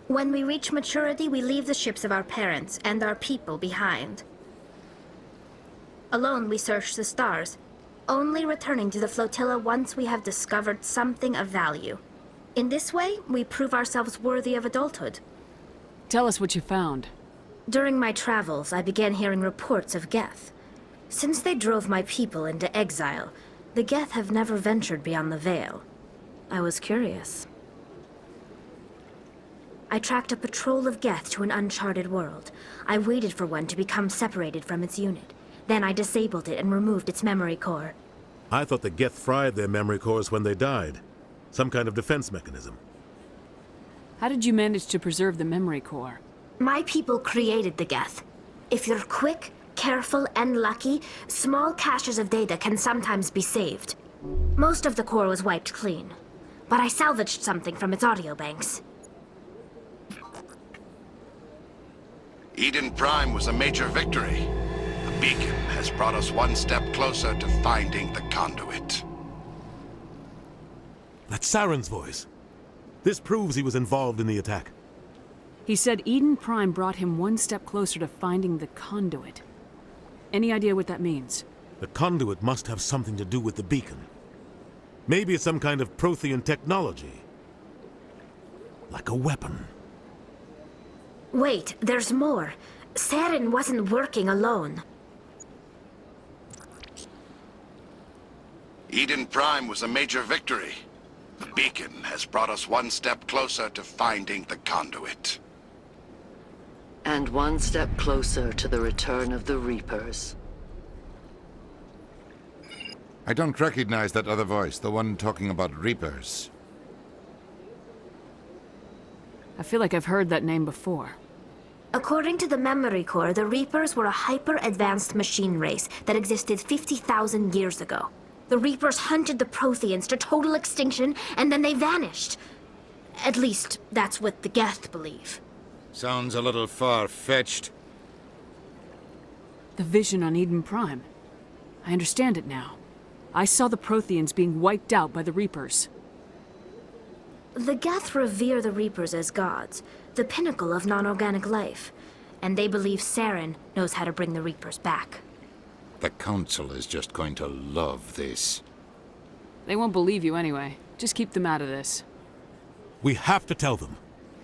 When we reach maturity, we leave the ships of our parents and our people behind. Alone, we search the stars, only returning to the flotilla once we have discovered something of value. In this way, we prove ourselves worthy of adulthood. Tell us what you found. During my travels, I began hearing reports of Geth. Since they drove my people into exile, the Geth have never ventured beyond the Veil. I was curious. I tracked a patrol of Geth to an uncharted world. I waited for one to become separated from its unit. Then I disabled it and removed its memory core. I thought the Geth fried their memory cores when they died. Some kind of defense mechanism. How did you manage to preserve the memory core? My people created the Geth. If you're quick, careful, and lucky, small caches of data can sometimes be saved. Most of the core was wiped clean, but I salvaged something from its audio banks. Eden Prime was a major victory. The beacon has brought us one step closer to finding the conduit. That's Saren's voice. This proves he was involved in the attack. He said Eden Prime brought him one step closer to finding the conduit. Any idea what that means? The conduit must have something to do with the beacon. Maybe it's some kind of Prothean technology. Like a weapon. Wait, there's more. Saren wasn't working alone. Eden Prime was a major victory. The beacon has brought us one step closer to finding the conduit. And one step closer to the return of the Reapers. I don't recognize that other voice, the one talking about Reapers. I feel like I've heard that name before. According to the Memory Core, the Reapers were a hyper-advanced machine race that existed 50,000 years ago. The Reapers hunted the Protheans to total extinction, and then they vanished. At least, that's what the Geth believe. Sounds a little far-fetched. The vision on Eden Prime. I understand it now. I saw the Protheans being wiped out by the Reapers. The Geth revere the Reapers as gods, the pinnacle of non-organic life, and they believe Saren knows how to bring the Reapers back. The Council is just going to love this. They won't believe you anyway. Just keep them out of this. We have to tell them.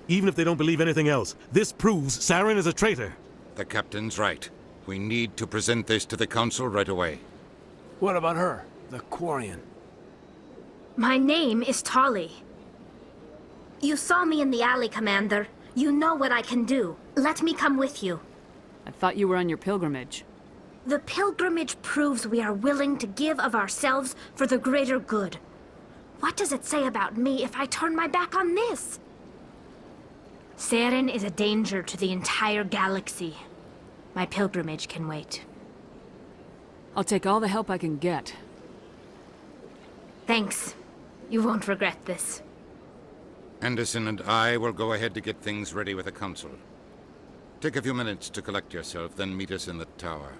Even if they don't believe anything else, this proves Saren is a traitor. The Captain's right. We need to present this to the Council right away. What about her? The Quarian. My name is Tali. You saw me in the alley, Commander. You know what I can do. Let me come with you. I thought you were on your pilgrimage. The pilgrimage proves we are willing to give of ourselves for the greater good. What does it say about me if I turn my back on this? Saren is a danger to the entire galaxy. My pilgrimage can wait. I'll take all the help I can get. Thanks. You won't regret this. Anderson and I will go ahead to get things ready with the Council. Take a few minutes to collect yourself, then meet us in the tower.